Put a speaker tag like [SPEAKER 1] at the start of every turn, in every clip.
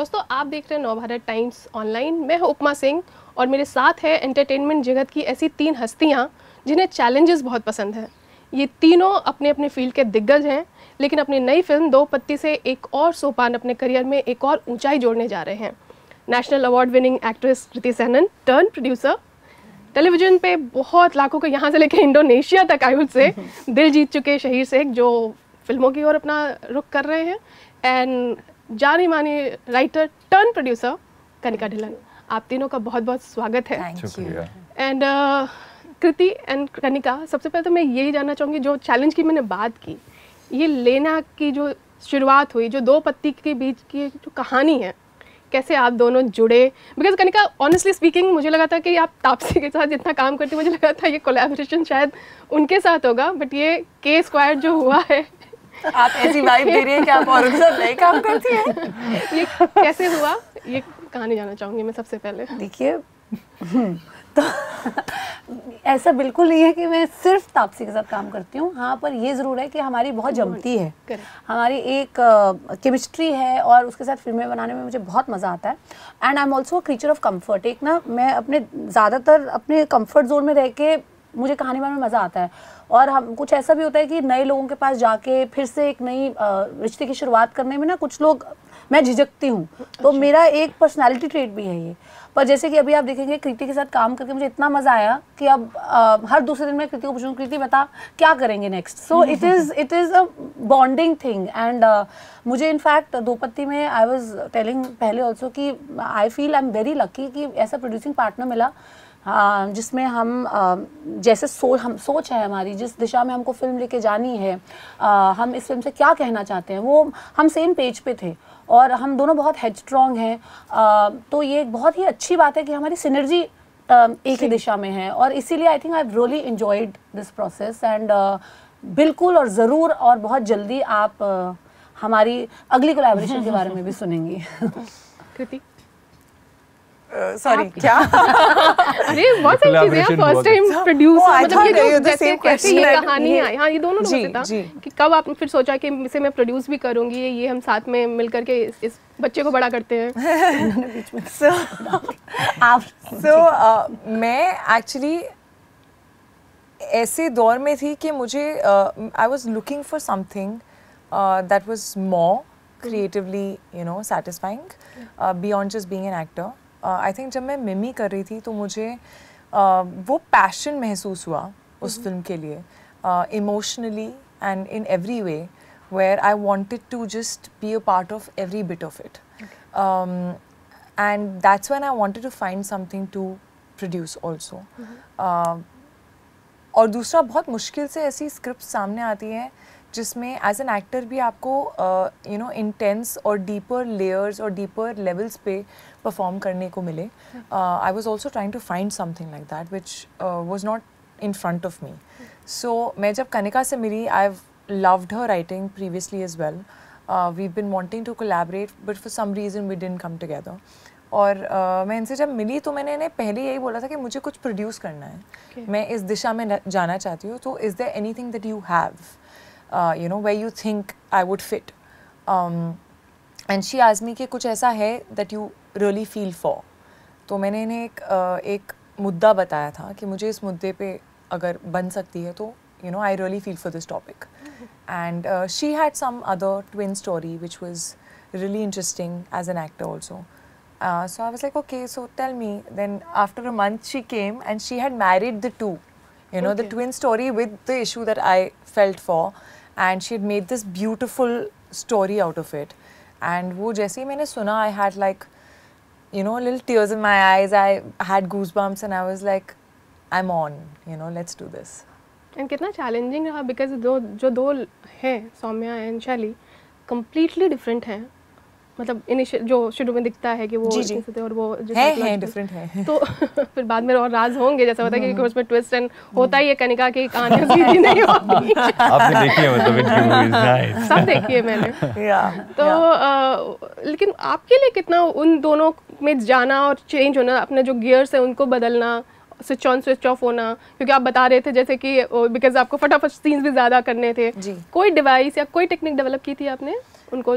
[SPEAKER 1] दोस्तों आप देख रहे हैं नवभारत टाइम्स ऑनलाइन। मैं हूं उपमा सिंह और मेरे साथ है एंटरटेनमेंट जगत की ऐसी 3 हस्तियां जिन्हें चैलेंजेस बहुत पसंद हैं। ये तीनों अपने अपने फील्ड के दिग्गज हैं, लेकिन अपनी नई फिल्म दो पत्ती से एक और सोपान अपने करियर में एक और ऊंचाई जोड़ने जा रहे हैं। National award winning actress Kriti Sanon turn producer, television पे बहुत लाखों को यहाँ से लेकर इंडोनेशिया तक आई से दिल जीत चुके शहीर शेख जो फिल्मों की ओर अपना रुख कर रहे हैं, एंड जानी मानी writer turn producer Kanika Dhillon. आप तीनों का बहुत बहुत स्वागत है। एंड कृति एंड कनिका, सबसे पहले तो मैं यही जानना चाहूँगी, जो चैलेंज की मैंने बात की, ये लेना की जो शुरुआत हुई, जो दो पत्ती के बीच की जो कहानी है, कैसे आप दोनों जुड़े? बिकॉज कनिका, ऑनेस्टली स्पीकिंग, मुझे लगा था कि आप तापसी के साथ जितना काम करती, मुझे लगा था ये कोलैबोरेशन शायद उनके साथ होगा, बट ये के स्क्वायर जो हुआ है,
[SPEAKER 2] आप ऐसी वाइब दे रही हैं कि आप और उनके साथ नहीं काम करती हैं।
[SPEAKER 1] ये कैसे हुआ, ये कहानी जानना चाहूँगी मैं सबसे पहले।
[SPEAKER 2] देखिए, तो ऐसा बिल्कुल नहीं है कि मैं सिर्फ तापसी के साथ काम करती हूँ। हाँ, पर ये ज़रूर है कि हमारी बहुत जमती है, हमारी एक केमिस्ट्री है और उसके साथ फिल्में बनाने में मुझे बहुत मज़ा आता है। And I am also a creature of comfort. एक ना, मैं अपने ज़्यादातर अपने कम्फर्ट जोन में रह के मुझे कहानी बनाने में मज़ा आता है। और हम कुछ ऐसा भी होता है कि नए लोगों के पास जाके फिर से एक नई रिश्ते की शुरुआत करने में ना कुछ लोग, मैं झिझकती हूँ। तो मेरा एक पर्सनालिटी ट्रेट भी है ये। पर जैसे कि अभी आप देखेंगे, कृति के साथ काम करके मुझे इतना मज़ा आया कि अब हर दूसरे दिन मैं कृति को पूछूँ, कृति बता क्या करेंगे next. So it is a bonding thing. And मुझे इनफैक्ट दो पत्ती में आई वॉज टेलिंग पहले ऑल्सो कि I feel I am very lucky कि ऐसा प्रोड्यूसिंग पार्टनर मिला, हाँ, जिसमें हम जैसे सोच है हमारी, जिस दिशा में हमको फिल्म लेके जानी है, हम इस फिल्म से क्या कहना चाहते हैं, वो हम सेम पेज पे थे। और हम दोनों बहुत हेडस्ट्रॉन्ग हैं, तो ये एक बहुत ही अच्छी बात है कि हमारी सिनर्जी एक ही दिशा में है। और इसीलिए I think I have really enjoyed this process. And बिल्कुल और ज़रूर और बहुत जल्दी आप हमारी अगली कोलैबोरेशन के बारे में भी सुनेंगी।
[SPEAKER 1] कृति,
[SPEAKER 2] सॉरी क्या?
[SPEAKER 1] अरे बहुत सारी चीजें हैं, फर्स्ट टाइम प्रोड्यूसर, मतलब ये जो जैसे कैसे ये कहानी आई, हाँ, ये दोनों लोगों से था कि कब आप फिर सोचा कि इसे मैं प्रोड्यूस भी करूंगी, ये हम साथ में मिल करके इस बच्चे को बड़ा करते हैं।
[SPEAKER 3] मैं एक्चुअली ऐसे दौर में थी कि मुझे I was looking for something that was more creatively, you know, satisfying beyond just being an actor. I think जब मैं मिमी कर रही थी तो मुझे वो पैशन महसूस हुआ उस फिल्म के लिए, emotionally and in every way, where I wanted to just be a part of every bit of it, and that's when I wanted to find something to produce also. और दूसरा, बहुत मुश्किल से ऐसी स्क्रिप्ट सामने आती है जिसमें एज एन एक्टर भी आपको यू नो इंटेंस और डीपर लेयर्स और डीपर लेवल्स पे परफॉर्म करने को मिले। I was also trying to find something like that which was not in front of me. So मैं जब कनिका से मिली, I have loved her writing previously as well. We have been wanting to collaborate, but for some reason we didn't come together. और मैं इनसे जब मिली तो मैंने इन्हें पहले यही बोला था कि मुझे कुछ प्रोड्यूस करना है, मैं इस दिशा में जाना चाहती हूँ, तो is there anything that you have, you know, where you think I would fit, and she asked me कि कुछ ऐसा है that you really feel for। तो मैंने इन्हें एक मुद्दा बताया था कि मुझे इस मुद्दे पे अगर बन सकती है तो you know I really feel for this topic, and she had some other twin story which was really interesting as an actor also. So I was like, okay, so tell me. Then after a month she came and she had married the two, you know, the twin story with the issue that I felt for, and she had made this beautiful story out of it. And वो जैसे ही मैंने सुना, I had like, you know, little tears in my eyes, I had goosebumps and I was like, I'm on, you know, let's do this.
[SPEAKER 1] And कितना challenging रहा, because जो दो हैं, Saumya and शैली, कम्प्लीटली डिफरेंट हैं। मतलब इनिशियल जो शुरू में दिखता है कि वो जैसे थे और वो
[SPEAKER 3] है डिफरेंट है,
[SPEAKER 1] तो फिर बाद में और राज होंगे, जैसा होता है कि उसमें ट्विस्ट एंड होता ही है, कनिका की कहानी सीधी नहीं होती।
[SPEAKER 4] आपने देखी है, मतलब इनकी मूवीज? नाइस,
[SPEAKER 1] सब देखी है मैंने। तो लेकिन आपके लिए कितना उन दोनों में जाना और चेंज होना, अपने जो गियर्स है उनको बदलना, स्विच ऑन स्विच ऑफ होना, क्योंकि आप बता रहे थे जैसे कि बिकॉज आपको फटाफट सीन्स भी ज़्यादा करने थे, कोई डिवाइस या कोई टेक्निक डेवलप की थी आपने उनको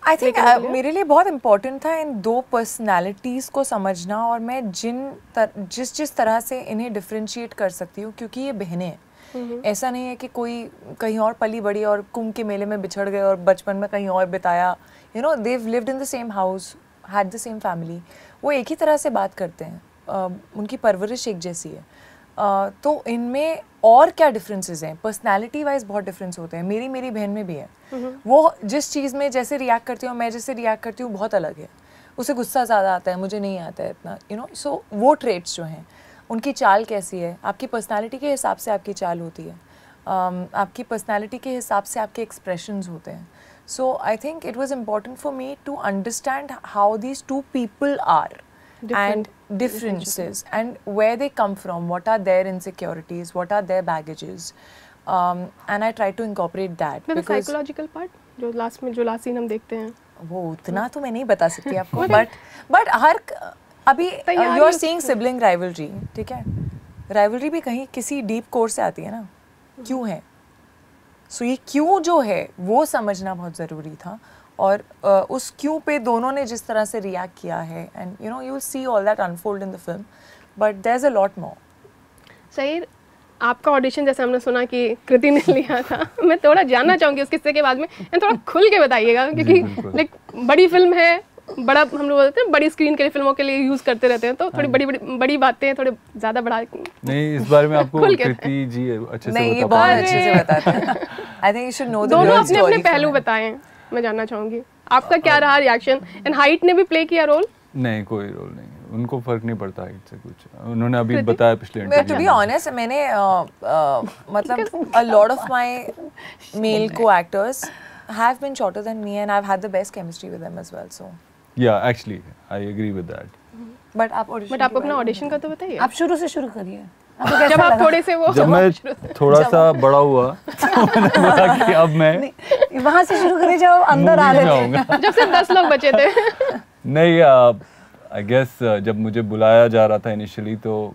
[SPEAKER 3] आई थिंक मेरे लिए बहुत इम्पोर्टेंट था इन दो पर्सनालिटीज़ को समझना, और मैं जिस तरह से इन्हें डिफ्रेंशिएट कर सकती हूँ, क्योंकि ये बहनें हैं। ऐसा नहीं है कि कोई कहीं और पली बड़ी और कुंभ के मेले में बिछड़ गए और बचपन में कहीं और बिताया, you know, they lived in the same house, had the same family, वो एक ही तरह से बात करते हैं, उनकी परवरिश एक जैसी है। तो इनमें और क्या डिफरेंसेस हैं, पर्सनालिटी वाइज बहुत डिफरेंस होते हैं। मेरी बहन में भी है, वो जिस चीज़ में जैसे रिएक्ट करती हूँ, मैं जैसे रिएक्ट करती हूँ बहुत अलग है। उसे गुस्सा ज़्यादा आता है, मुझे नहीं आता है इतना, यू नो। सो वो ट्रेट्स जो हैं, उनकी चाल कैसी है, आपकी पर्सनालिटी के हिसाब से आपकी चाल होती है, आपकी पर्सनालिटी के हिसाब से आपके एक्सप्रेशंस होते हैं। So I think it was important for me to understand how these two people are and differences and where they come from, what are their insecurities, what are their baggages, and I try to incorporate that.
[SPEAKER 1] Because psychological part जो last scene हम देखते हैं,
[SPEAKER 3] वो उतना तो मैं नहीं बता सकती आपको, but हर अभी you are seeing sibling rivalry, ठीक है, rivalry भी कहीं किसी deep core से आती है ना, क्यों है, so ये क्यों जो है वो समझना बहुत ज़रूरी था, और उस क्यों पे दोनों ने जिस तरह से रिएक्ट किया है, and you know you will see all that unfold in the film, but there is a lot more.
[SPEAKER 1] सही, आपका ऑडिशन जैसे हमने सुना कि कृति ने लिया था, मैं थोड़ा जानना चाहूँगी उस किस्से के बाद में, थोड़ा खुल के बताइएगा, क्योंकि लाइक बड़ी फिल्म है, बड़ा हम लोग बोलते हैं बड़ी स्क्रीन के लिए, फिल्मों के लिए यूज़ करते रहते हैं, तो थोड़ी बड़ी बातें थोड़े ज़्यादा बढ़ा
[SPEAKER 4] नहीं, इस बारे में आपको कृति जी अच्छे से
[SPEAKER 3] नहीं, ये बहुत अच्छे से बताते हैं। आई think you should know the
[SPEAKER 1] दोनों अपने अपने पहलू बताएं, मैं जानना चाहूँगी आपका क्या रहा रिएक्शन। एंड हाइट ने भी प्ले किया रोल?
[SPEAKER 4] नहीं, कोई रोल नहीं, उनको फर्क नहीं पड़ता हाइट से कुछ, उन्होंने अभी बताया पिछले इंटरव्यू में।
[SPEAKER 3] टू बी ऑनेस्ट, मैंने मतलब a lot of my male co-actors have been shorter than me and I have had the best chemistry with them as well, so
[SPEAKER 4] ya actually I agree with that.
[SPEAKER 3] But आप
[SPEAKER 1] अपना audition का तो बताइए,
[SPEAKER 2] आप शुरू से शुरू करिए।
[SPEAKER 1] जब आप थोड़े से वो
[SPEAKER 4] जब मैं थोड़ा सा बड़ा हुआ तो मैंने बोला कि अब मैं
[SPEAKER 2] वहाँ से शुरू करिए, जब अंदर आ रहे थे,
[SPEAKER 1] जब सिर्फ 10 लोग बचे थे।
[SPEAKER 4] नहीं, आई गेस जब मुझे बुलाया जा रहा था इनिशियली, तो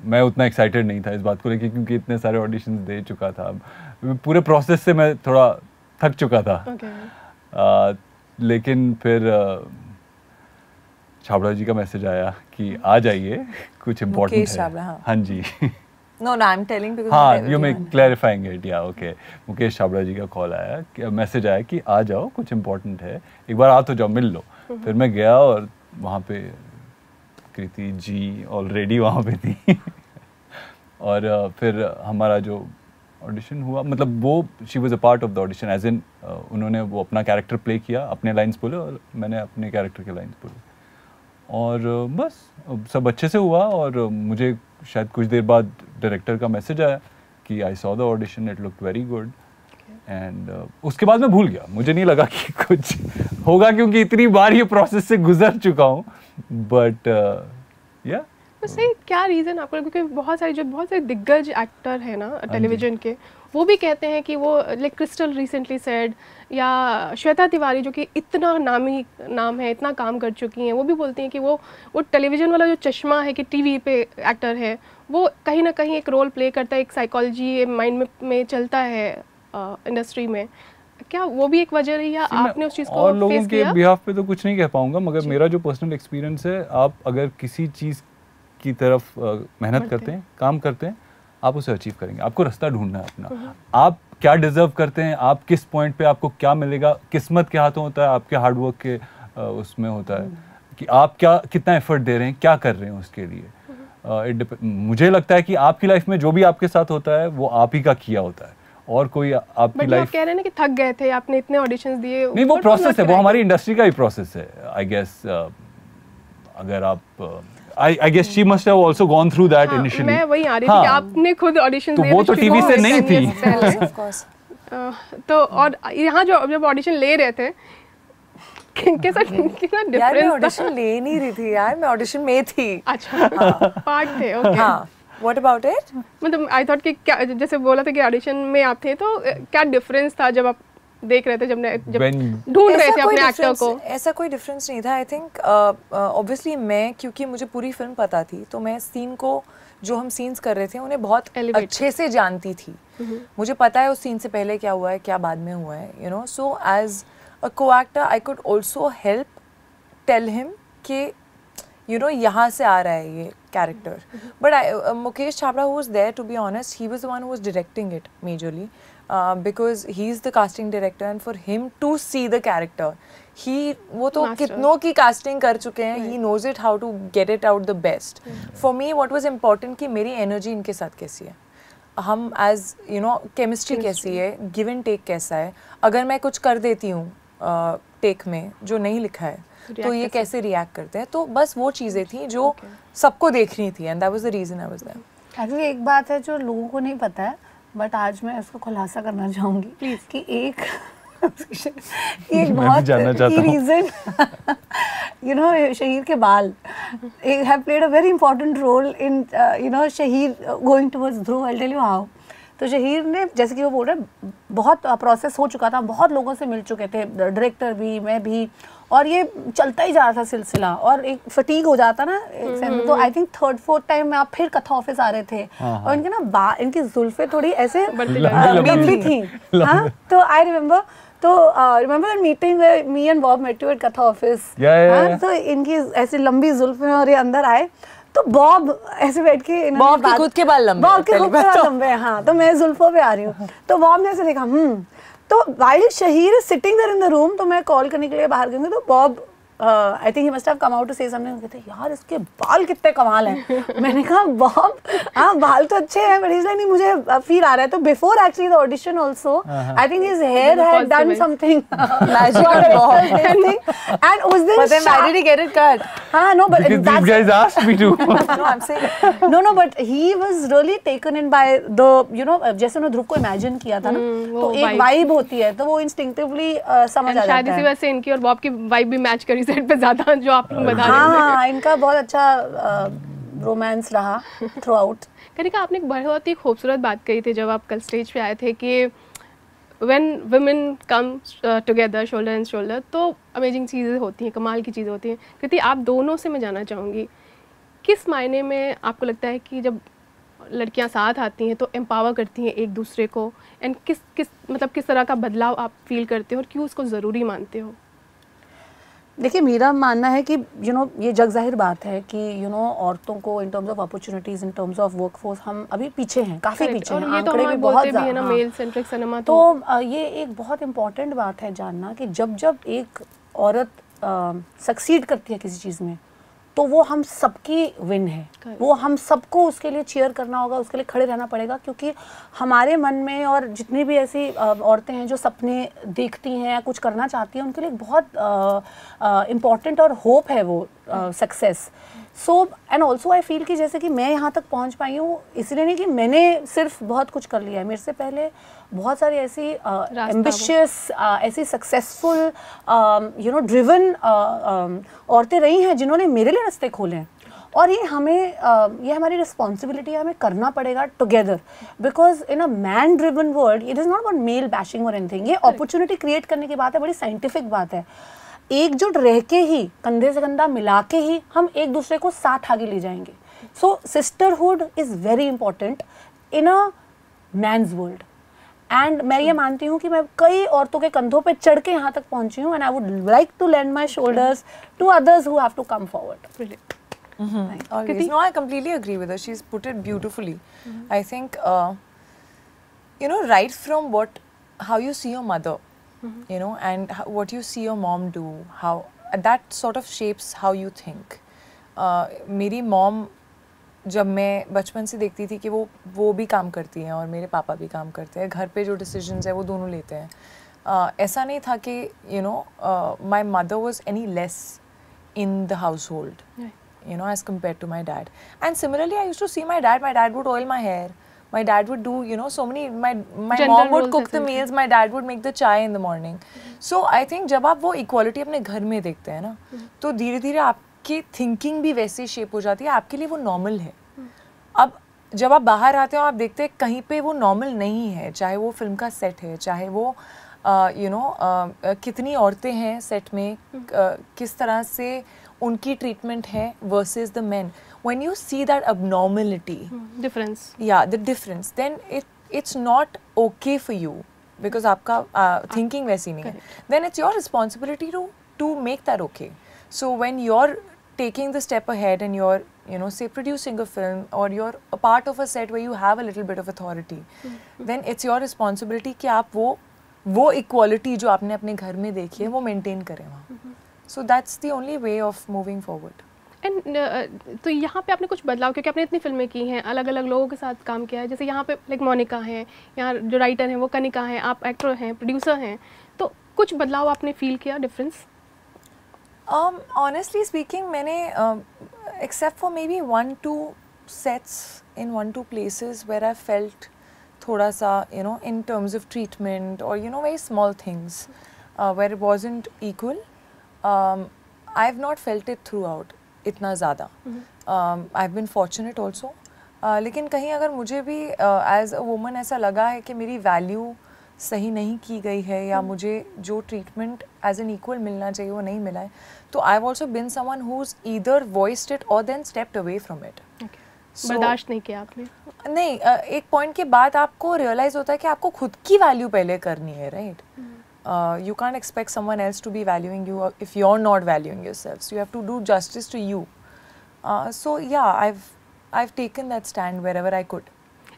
[SPEAKER 4] मैं उतना एक्साइटेड नहीं था इस बात को लेकर, क्योंकि इतने सारे ऑडिशंस दे चुका था, पूरे प्रोसेस से मैं थोड़ा थक चुका था। लेकिन फिर छाबड़ा जी का मैसेज आया कि आ जाइए, कुछ इम्पोर्टेंट है। हाँ जी,
[SPEAKER 3] No, I am telling because
[SPEAKER 4] हाँ, यू मे क्लैरिफाइंग इट, या ओके। मुकेश छाबड़ा जी का कॉल आया, मैसेज आया कि आ जाओ, कुछ इम्पोर्टेंट है, एक बार आ तो जाओ, मिल लो। फिर मैं गया और वहाँ पे कृति जी ऑलरेडी वहाँ पे थी और फिर हमारा जो ऑडिशन हुआ, मतलब वो she was a part of the audition, as in उन्होंने वो अपना कैरेक्टर प्ले किया, अपने लाइंस बोले और मैंने अपने कैरेक्टर के लाइंस बोले, और बस सब अच्छे से हुआ। और मुझे शायद कुछ देर बाद डायरेक्टर का मैसेज आया कि I saw the audition, it looked very good, and उसके बाद मैं भूल गया, मुझे नहीं लगा कि कुछ होगा, क्योंकि इतनी बार ये प्रोसेस से गुजर चुका हूँ। बट या
[SPEAKER 1] सही, क्या रीज़न आपको, क्योंकि बहुत सारे दिग्गज एक्टर हैं ना टेलीविज़न के, वो भी कहते हैं कि वो लाइक क्रिस्टल रिसेंटली सेड, या श्वेता तिवारी जो कि इतना नाम है, इतना काम कर चुकी हैं, वो भी बोलती हैं कि वो टेलीविज़न वाला जो चश्मा है कि टीवी पे एक्टर है, वो कहीं ना कहीं एक रोल प्ले करता है, एक साइकोलॉजी माइंड में चलता है इंडस्ट्री में। क्या वो भी एक वजह रही है, आपने उस चीज़ को
[SPEAKER 4] और लोगों के बिहाफ पे तो कुछ नहीं कह पाऊंगा, मगर मेरा जो पर्सनल एक्सपीरियंस है, आप अगर किसी चीज़ की तरफ मेहनत करते हैं, काम करते हैं, आप उसे अचीव करेंगे। आपको रास्ता ढूंढना है अपना, आप क्या डिजर्व करते हैं, आप किस पॉइंट पे आपको क्या मिलेगा, किस्मत के हाथों होता है, आपके हार्डवर्क के उसमें होता है कि आप कितना एफर्ट दे रहे हैं, क्या कर रहे हैं उसके लिए। मुझे लगता है कि आपकी लाइफ में जो भी आपके साथ होता है वो आप ही का किया होता है, और कोई आपकी लाइफ
[SPEAKER 1] कह रहे हैं ना कि थक गए थे, आपने इतने ऑडिशंस दिए,
[SPEAKER 4] नहीं, वो प्रोसेस है, वो हमारी इंडस्ट्री का ही प्रोसेस है आई गेस। अगर आप I guess she must have also gone through that initially.
[SPEAKER 1] मैं वही आ रही थी कि आपने खुद ऑडिशन दिए,
[SPEAKER 4] तो वो तो टीवी से नहीं थी।
[SPEAKER 3] Of course.
[SPEAKER 1] तो और यहाँ जब ऑडिशन ले रहे थे, कितना डिफरेंस?
[SPEAKER 3] यार मैं ऑडिशन ले नहीं रही थी यार, मैं ऑडिशन में थी।
[SPEAKER 1] अच्छा, पार्ट थे, ओके।
[SPEAKER 3] हाँ, what about it?
[SPEAKER 1] मतलब आई थॉट कि क्या, जैसे बोला था कि ऑडिशन में आप थे, तो क्या डिफरेंस था जब आप देख रहे थे, जब ढूंढ रहे थे अपने एक्टर को?
[SPEAKER 3] ऐसा कोई डिफरेंस नहीं था। आई थिंक ऑब्वियसली मैं, क्योंकि मुझे पूरी फिल्म पता थी, तो मैं सीन को, जो हम सीन्स कर रहे थे उन्हें बहुत अच्छे से जानती थी। मुझे पता है उस सीन से पहले क्या हुआ है, क्या बाद में हुआ है, you know. So as a co-actor, I could also help tell him कि you know यहाँ से आ रहा है ये character. But Mukesh Chhabra, who was there, to be honest, he was the one who was directing it majorly, because he's the casting director, and for him to see the character, वो तो कितनों की casting कर चुके हैं, he knows it how to get it out the best. For me, what was important कि मेरी energy इनके साथ कैसी है, हम as you know chemistry कैसी है, give and take कैसा है, अगर मैं कुछ कर देती हूँ take में जो नहीं लिखा है तो ये कैसे रिएक्ट करते हैं, तो बस वो चीज़ें थी जो सबको देखनी थी, and that was the reason I was there.
[SPEAKER 2] Actually एक बात है जो लोगों को नहीं पता है, बट आज मैं इसको खुलासा करना चाहूँगी प्लीज कि एक बहुत रीजन यू नो शहीर के बाल have played a very important role in you know Shaheer going towards Dhruv. I tell you how. तो शहीर ने, जैसे कि वो बोल रहे, बहुत प्रोसेस हो चुका था, बहुत लोगों से मिल चुके थे, डायरेक्टर भी, मैं भी, और ये चलता ही जा रहा था सिलसिला, और एक फटीग हो जाता ना एक सेंस। तो आई थिंक 3rd-4th टाइम में आप फिर कथा ऑफिस आ रहे थे, और इनके ना इनकी जुल्फे थोड़ी ऐसे लंबी थी। हाँ, तो आई रिमेम्बर, तो remember that meeting me and Bob met you at Katha office. तो इनकी ऐसी लंबी जुल्फे, और ये अंदर आए तो बॉब ऐसे बैठ के,
[SPEAKER 3] बॉब के खुद के बाल लंबे,
[SPEAKER 2] बॉब के खुद के बाल लंबे हैं। हाँ, तो मैं जुल्फों पे आ रही हूँ, तो बॉब ने ऐसे देखा तो while Shaheer is sitting there in the room, तो मैं कॉल करने के लिए बाहर गई, तो Bob I think he must have come out to say something. कहते यार इसके बाल कितने कमाल हैं। मैंने कहा बॉब हाँ बाल तो अच्छे हैं, बट इज लाइक नहीं, मुझे फील आ रहा है। तो before actually the audition also I think his hair had done something magic, and उस दिन
[SPEAKER 3] but then why did he get it cut?
[SPEAKER 2] हाँ, no, but
[SPEAKER 4] these guys asked me to.
[SPEAKER 3] No, I'm saying
[SPEAKER 2] no, but he was really taken in by the, you know, जैसे उन्होंने ध्रुव को imagine किया था ना, तो एक वाइब होती है, तो वो इंस्टिंक्टिवली समझ आ जाता है।
[SPEAKER 1] शायद इसी वजह से इनकी और बॉब की वाइब भी मैच करी सेट पे ज्यादा, जो आप लोग बता रहे हैं।
[SPEAKER 2] हाँ, इनका बहुत अच्छा रोमांस रहा थ्रू आउट।
[SPEAKER 1] कनिका, आपने एक बहुत ही खूबसूरत बात कही थी जब आप कल स्टेज पे आए थे कि when women come together shoulder and shoulder, तो अमेजिंग चीज़ें होती हैं, कमाल की चीज़ें होती हैं। कृति, आप दोनों से मैं जानना चाहूँगी, किस मायने में आपको लगता है कि जब लड़कियाँ साथ आती हैं तो एम्पावर करती हैं एक दूसरे को, एंड किस तरह का बदलाव आप फील करते हो और क्यों उसको ज़रूरी मानते हो?
[SPEAKER 2] देखिए, मेरा मानना है कि यू नो ये जग जाहिर बात है कि यू नो औरतों को in terms of opportunities, in terms of workforce हम अभी पीछे हैं, काफ़ी पीछे हैं, आंकड़े भी बहुत ज़्यादा,
[SPEAKER 1] मेल सेंट्रिक सिनेमा।
[SPEAKER 2] तो ये एक बहुत इम्पॉर्टेंट बात है जानना कि जब एक औरत सक्सीड करती है किसी चीज़ में, तो वो हम सबकी विन है, वो हम सबको उसके लिए चीयर करना होगा, उसके लिए खड़े रहना पड़ेगा, क्योंकि हमारे मन में और जितनी भी ऐसी औरतें हैं जो सपने देखती हैं या कुछ करना चाहती हैं, उनके लिए बहुत इम्पॉर्टेंट और होप है वो success. So and also I feel कि जैसे कि मैं यहाँ तक पहुँच पाई हूँ, इसलिए नहीं कि मैंने सिर्फ बहुत कुछ कर लिया है, मेरे से पहले बहुत सारी ऐसी एम्बिशियस, ऐसी सक्सेसफुल, यू नो ड्रिवन औरतें रही हैं जिन्होंने मेरे लिए रास्ते खोले हैं, और ये हमारी रिस्पॉन्सिबिलिटी है, हमें करना पड़ेगा together, because in a man driven world it is not about male bashing और एनीथिंग। ये अपॉर्चुनिटी क्रिएट करने की बात है, बड़ी साइंटिफिक बात है। एकजुट रह के ही, कंधे से कंधा मिला के ही हम एक दूसरे को साथ आगे ले जाएंगे। So sisterhood is very important in a man's world, and मैं ये मानती हूँ कि मैं कई औरतों के कंधों पे चढ़ के यहाँ तक पहुँची हूँ, and I would like to lend my shoulders to others who have to come forward.
[SPEAKER 3] Always. No, I completely agree with her. She's put it beautifully. I think, you know, right from how you see your mother, you know, and what you see your mom do, how that sort of shapes how you think. मेरी mom, जब मैं बचपन से देखती थी कि वो भी काम करती हैं और मेरे पापा भी काम करते हैं, घर पे जो decisions है वो दोनों लेते हैं। ऐसा नहीं था कि you know, my mother was any less in the household. You know, as compared to my dad. And similarly, I used to see my dad would oil my hair, my dad would do, you know, so many, my mom would cook the meals, my dad would make the chai in the morning. So I think जब आप वो equality अपने घर में देखते हैं ना, तो धीरे धीरे आपकी thinking भी वैसे shape हो जाती है, आपके लिए वो normal है। अब जब आप बाहर आते हो, आप देखते हैं कहीं पे वो normal नहीं है, चाहे वो फिल्म का सेट है, चाहे वो you know, कितनी औरतें हैं सेट में, किस तरह से उनकी ट्रीटमेंट है versus the men. When you see that abnormality,
[SPEAKER 1] difference,
[SPEAKER 3] yeah, the difference, then it's not okay for you because आपका थिंकिंग वैसी नहीं है, then it's your responsibility to make that okay. So when you are taking the step ahead and you're, you know, say producing a film or you're a part of a set where you have a little bit of authority, then it's your responsibility कि आप वो equality जो आपने अपने घर में देखी है वो maintain करें वहाँ. So that's the only way of moving forward.
[SPEAKER 1] And तो यहाँ पे आपने कुछ बदलाव, क्योंकि आपने इतनी फिल्में की हैं, अलग अलग लोगों के साथ काम किया है, जैसे यहाँ पे लाइक मोनिका हैं, यहाँ जो राइटर हैं वो कनिका हैं, आप एक्टर हैं, प्रोड्यूसर हैं, तो कुछ बदलाव आपने फील किया, डिफरेंस?
[SPEAKER 3] Honestly speaking, मैंने except for maybe 1-2 sets in 1-2 places where I felt थोड़ा सा, you know, in terms of treatment or, you know, very small things where it wasn't equal, I've not felt it throughout इतना ज़्यादा. I've been fortunate also. लेकिन कहीं अगर मुझे भी as a woman ऐसा लगा है कि मेरी value सही नहीं की गई है या मुझे जो ट्रीटमेंट एज एन इक्वल मिलना चाहिए वो नहीं मिला है, तो I have also been someone who is either voiced it और then stepped away from it.
[SPEAKER 1] बर्दाश्त नहीं किया आपने?
[SPEAKER 3] नहीं, एक पॉइंट के बाद आपको रियलाइज होता है कि आपको खुद की वैल्यू पहले करनी है, right? You can't expect someone else to be valuing you if you are not valuing yourself. You have to do justice to you. So ya I have taken that stand wherever I could.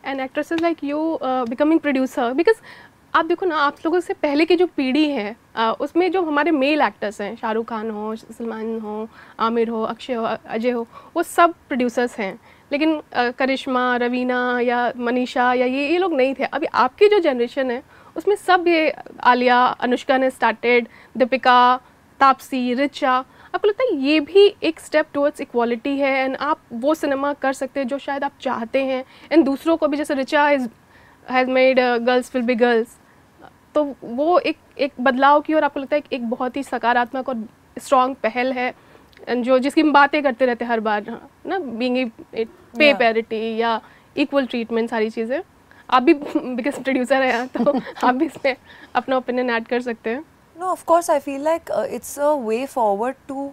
[SPEAKER 1] And actresses like you becoming producer, because आप देखो ना, आप लोगों से पहले की जो पीढ़ी है उसमें जो हमारे मेल एक्टर्स हैं, शाहरुख खान हो, सलमान हो, आमिर हो, अक्षय हो, अजय हो, वो सब प्रोड्यूसर्स हैं. लेकिन करिश्मा, रवीना या मनीषा या ये लोग नहीं थे. अभी आपकी जो जनरेशन है उसमें सब ये आलिया, अनुष्का ने स्टार्टेड, दीपिका, तापसी, रिचा, आपको लगता है ये भी एक स्टेप टुवर्ड्स इक्वालिटी है एंड आप वो सिनेमा कर सकते हैं जो शायद आप चाहते हैं, एंड दूसरों को भी, जैसे Richa has made girls will be girls, तो वो एक बदलाव की, और आपको लगता है एक बहुत ही सकारात्मक और स्ट्रॉन्ग पहल है जो जिसकी हम बातें करते रहते हैं हर बार ना, बीइंग पे पैरिटी या इक्वल ट्रीटमेंट, सारी चीज़ें. आप भी बिकॉज प्रोड्यूसर हैं तो आप भी इसमें अपना ओपिनियन ऐड कर सकते हैं.
[SPEAKER 3] No, of course, I feel like it's a way forward to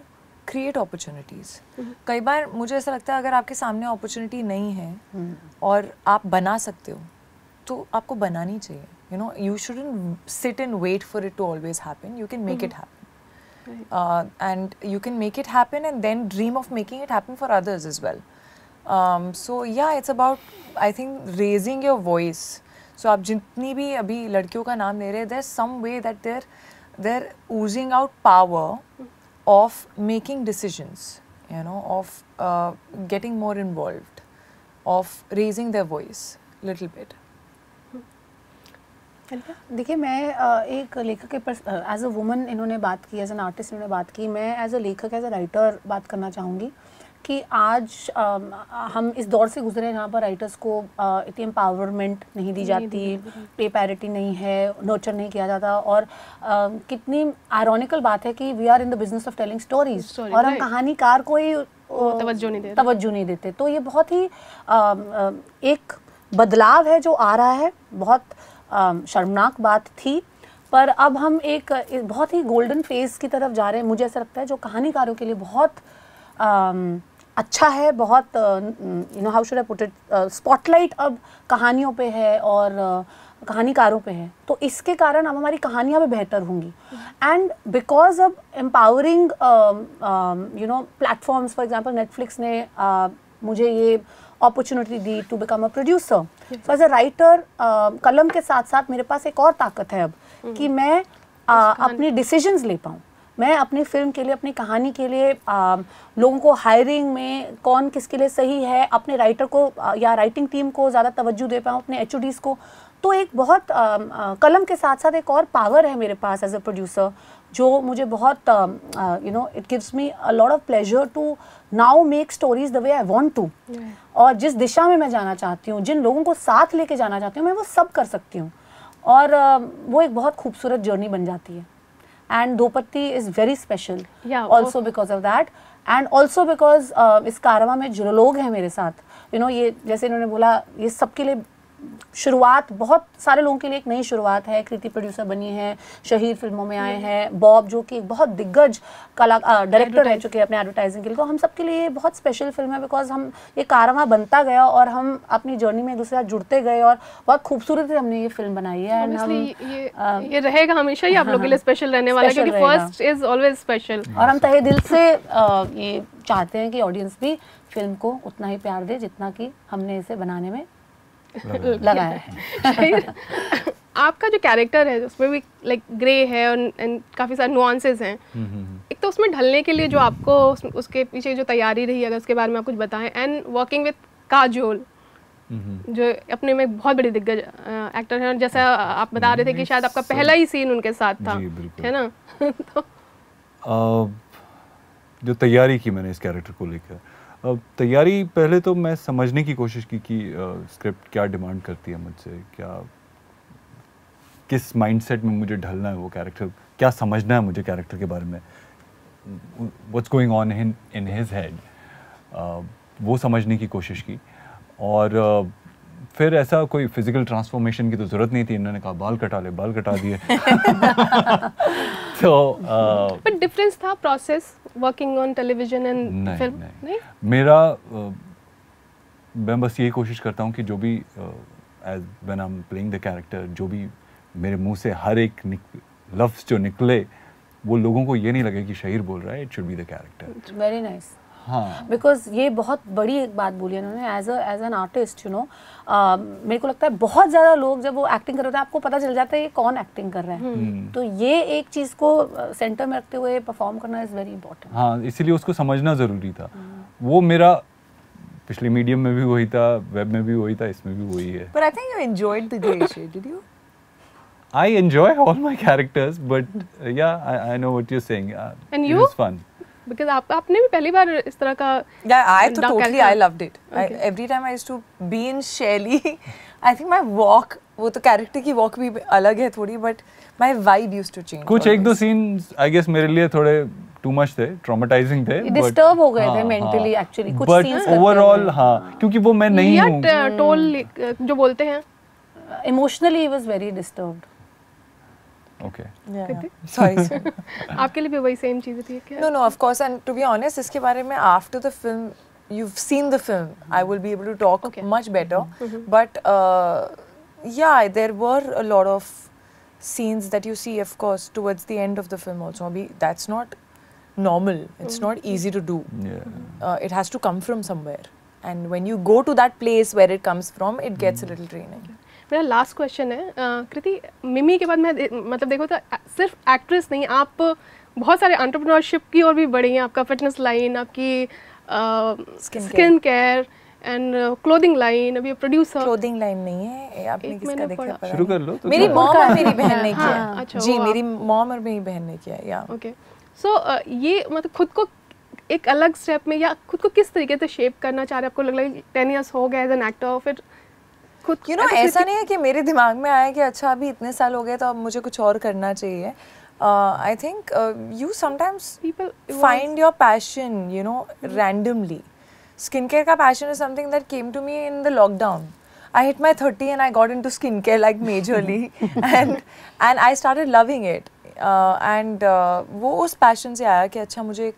[SPEAKER 3] create opportunities. कई बार मुझे ऐसा लगता है अगर आपके सामने opportunity नहीं है और आप बना सकते हो तो आपको बनानी चाहिए. You know, you shouldn't sit and wait for it to always happen. You can make it happen. And you can make it happen and then dream of making it happen for others as well. So yeah, it's about, I think, raising your voice. So आप जितनी भी अभी लड़कियों का नाम ले रहे हैं, there's some way that they're oozing out power of making decisions, you know, of getting more involved, of raising their voice little bit.
[SPEAKER 2] देखिए, मैं एक लेखक के एज अ वुमन इन्होंने बात की, एज एन आर्टिस्ट इन्होंने बात की, मैं एज अ लेखक, एज अ राइटर बात करना चाहूँगी कि आज हम इस दौर से गुजरे जहाँ पर राइटर्स को इतनी एम्पावरमेंट नहीं दी जाती, पे पैरिटी नहीं है, नर्चर नहीं किया जाता, और कितनी आयरॉनिकल बात है कि we are in the business of telling stories और हम कहानीकार को ही तवज्जो नहीं देते. तो ये बहुत ही एक बदलाव है जो आ रहा है. बहुत शर्मनाक बात थी, पर अब हम एक बहुत ही गोल्डन फेज की तरफ जा रहे हैं. मुझे ऐसा लगता है जो कहानीकारों के लिए बहुत अच्छा है, बहुत you know how should I put it, spotlight अब कहानियों पे है और कहानीकारों पे है, तो इसके कारण अब हमारी कहानियाँ भी बेहतर होंगी. एंड बिकॉज अब empowering you know platforms, for example Netflix ने मुझे ये अपॉर्चुनिटी दी to become a producer. So as a writer कलम के साथ साथ मेरे पास एक और ताकत है अब कि मैं अपनी डिसीजंस ले पाऊँ. मैं अपनी फिल्म के लिए, अपनी कहानी के लिए लोगों को हायरिंग में कौन किसके लिए सही है, अपने राइटर को या राइटिंग टीम को ज़्यादा तवज्जो दे पाऊँ, अपने HODs को. तो एक बहुत कलम के साथ साथ एक और पावर है मेरे पास एज अ प्रोड्यूसर जो मुझे बहुत you know it gives me a lot of pleasure to now make stories the way I want to. और जिस दिशा में मैं जाना चाहती हूँ, जिन लोगों को साथ लेके जाना चाहती हूँ, मैं वो सब कर सकती हूँ, और वो एक बहुत खूबसूरत जर्नी बन जाती है. And Dopatti is very special, also because of that, and also because इस कारवां में जो लोग हैं मेरे साथ, you know, ये जैसे इन्होंने बोला, ये सबके लिए शुरुआत बहुत सारे लोगों के लिए एक नई शुरुआत है। कृति प्रोड्यूसर बनी है, शहीद फिल्मों में आए हैं, बॉब जो कि एक बहुत दिग्गज डायरेक्टर रह चुके हैं अपने एडवर्टाइजिंग के लिए। तो हम सबके लिए बहुत स्पेशल फिल्म है, बिकॉज हम ये कारवां बनता गया और हम अपनी जर्नी में एक दूसरे साथ जुड़ते गए और बहुत खूबसूरत हमने ये फिल्म बनाई है। एंड हम
[SPEAKER 1] ये रहेगा हमेशा ही आप लोगों के लिए स्पेशल रहने वाला है, क्योंकि फर्स्ट इज ऑलवेज स्पेशल।
[SPEAKER 2] और हम तहे दिल से ये चाहते हैं कि ऑडियंस भी फिल्म को उतना ही प्यार दे जितना कि हमने इसे बनाने में लगाया है।
[SPEAKER 1] आपका जो कैरेक्टर है उसमें भी लाइक ग्रे है और काफ़ी सारे नुआंसेस हैं। एक तो उसमें ढलने के लिए जो आपको उसके पीछे जो तैयारी रही, अगर उसके बारे में आप कुछ बताएं। एंड वर्किंग विद काजोल जो अपने में बहुत बड़ी दिग्गज एक्टर है, और जैसा आप बता रहे थे कि शायद आपका पहला ही सीन उनके साथ था, है ना?
[SPEAKER 4] तो जो तैयारी की मैंने इस कैरेक्टर को लेकर, तैयारी पहले तो मैं समझने की कोशिश की कि स्क्रिप्ट क्या डिमांड करती है मुझसे, क्या किस माइंडसेट में मुझे ढलना है, वो कैरेक्टर क्या समझना है मुझे कैरेक्टर के बारे में, what's going on in his head, वो समझने की कोशिश की। और फिर ऐसा कोई फिजिकल ट्रांसफॉर्मेशन की तो ज़रूरत नहीं थी, इन्होंने कहा बाल कटा ले, बाल कटा दिए। तो
[SPEAKER 1] बट डिफरेंस था process working on television and film? नहीं,
[SPEAKER 4] मेरा मैं बस यही कोशिश करता हूँ कि जो भी as when I am playing the character, जो भी मेरे मुंह से हर एक लफ्ज़ जो निकले वो लोगों को ये नहीं लगे कि शहीर बोल रहा है, it should be the character.
[SPEAKER 2] Very nice.
[SPEAKER 4] हाँ,
[SPEAKER 2] बिकॉज ये बहुत बड़ी एक बात बोली उन्होंने as an artist, you know. मेरे को लगता है बहुत ज़्यादा लोग जब वो एक्टिंग कर रहे होते हैं आपको पता चल जाता है ये कौन एक्टिंग कर रहा है। तो ये एक चीज़ को सेंटर में रखते हुए परफॉर्म करना इज़ वेरी इंपॉर्टेंट।
[SPEAKER 4] हाँ, इसीलिए उसको समझना ज़रूरी था। वो मेरा पिछले मीडियम में भी वही था, वेब में भी वही था, इसमें भी वही है।
[SPEAKER 3] But I think you enjoyed the grey shade, did you?
[SPEAKER 4] I enjoy all my characters, but yeah, I know what you're saying.
[SPEAKER 1] And
[SPEAKER 4] it
[SPEAKER 1] you?
[SPEAKER 4] was fun.
[SPEAKER 1] Because आपने भी पहली बार इस तरह का
[SPEAKER 3] Yeah, I
[SPEAKER 1] dark
[SPEAKER 3] totally
[SPEAKER 1] character.
[SPEAKER 3] I loved it.
[SPEAKER 1] Okay.
[SPEAKER 3] Every time I used to be in Shelly, I think my walk, वो तो character की walk भी अलग है थोड़ी, but my vibe used to change.
[SPEAKER 4] कुछ एक दो सीन्स आई गेस मेरे लिए थोड़े टू मच थे, ट्रॉमेटाइजिंग थे,
[SPEAKER 2] डिस्टर्ब हो गए थे मेंटली एक्चुअली कुछ सीन्स।
[SPEAKER 4] बट ओवरऑल हाँ, क्योंकि वो मैं नहीं हूँ।
[SPEAKER 1] टोल जो बोलते हैं,
[SPEAKER 2] emotionally he was very disturbed.
[SPEAKER 4] Okay,
[SPEAKER 3] Sorry.
[SPEAKER 1] आपके लिए भी वही सेम चीज़ थी क्या?
[SPEAKER 3] No, of course, and to be honest, इसके बारे में after the film, you've seen the film, I will be able to talk much better. But yeah, there were a lot of scenes that you see, of course, towards the end of the film also. That's not normal. It's not easy to do.
[SPEAKER 4] yeah.
[SPEAKER 3] It has to come from somewhere, and when you go to that place where it comes from, it gets a little draining.
[SPEAKER 1] मेरा last question है कृति, मिमी के बाद मैं मतलब देखो तो सिर्फ एक्ट्रेस नहीं, आप बहुत सारे एंटरप्रेन्योरशिप की और भी बढ़ी हैं। आपका फिटनेस लाइन, आपकी skin care and clothing line, अभी प्रोड्यूसर।
[SPEAKER 3] क्लोथिंग लाइन नहीं है, आपने किसका देखा पता
[SPEAKER 4] शुरू कर लो तो
[SPEAKER 3] मेरी
[SPEAKER 4] क्या?
[SPEAKER 3] मॉम और मेरी बहन ने किया।
[SPEAKER 1] हाँ, अच्छा,
[SPEAKER 3] जी,
[SPEAKER 1] वो
[SPEAKER 3] मेरी मॉम और मेरी बहन ने किया। या
[SPEAKER 1] ओके, सो ये मतलब खुद को एक अलग स्टेप में या खुद को किस तरीके से शेप करना चाह रहे हैं? आपको लग रहा है 10 इयर्स हो गए एज एन एक्टर, फिर खुद
[SPEAKER 3] यू नो ऐसा नहीं है कि मेरे दिमाग में आया कि अच्छा अभी इतने साल हो गए तो अब मुझे कुछ और करना चाहिए। I think you sometimes find your passion, you know, randomly. Skin care का passion is something that came to me in the lockdown. I hit my 30 and I got into skincare like majorly and I started loving it. वो उस passion से आया कि अच्छा मुझे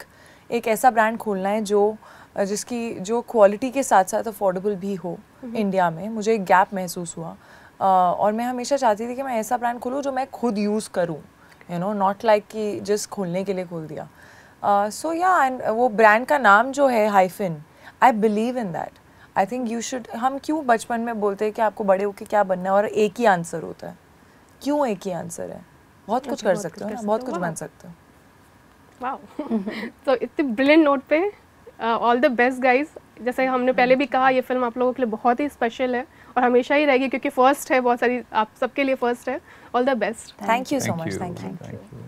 [SPEAKER 3] एक ऐसा ब्रांड खोलना है जो क्वालिटी के साथ साथ अफोर्डेबल भी हो इंडिया में. मुझे एक गैप महसूस हुआ और मैं हमेशा चाहती थी कि मैं ऐसा ब्रांड खोलूँ जो मैं खुद यूज़ करूँ, यू नो, नॉट लाइक कि जस्ट खोलने के लिए खोल दिया. सो या, एंड वो ब्रांड का नाम जो है hyphen, I believe in that. I think you should. हम क्यों बचपन में बोलते हैं कि आपको बड़े होकर क्या बनना है और एक ही आंसर होता है? क्यों एक ही आंसर है? बहुत कुछ कर सकते हो ना, बहुत कुछ बन सकते हो.
[SPEAKER 1] वाओ, तो इतने ब्रिलियंट नोट पे ऑल द बेस्ट गाइज. जैसे हमने पहले भी कहा, ये फिल्म आप लोगों के लिए बहुत ही स्पेशल है और हमेशा ही रहेगी क्योंकि फर्स्ट है, बहुत सारी आप सबके लिए फर्स्ट है. All the best.
[SPEAKER 3] Thank you so much.
[SPEAKER 4] you.
[SPEAKER 3] Thank you.
[SPEAKER 4] Thank you.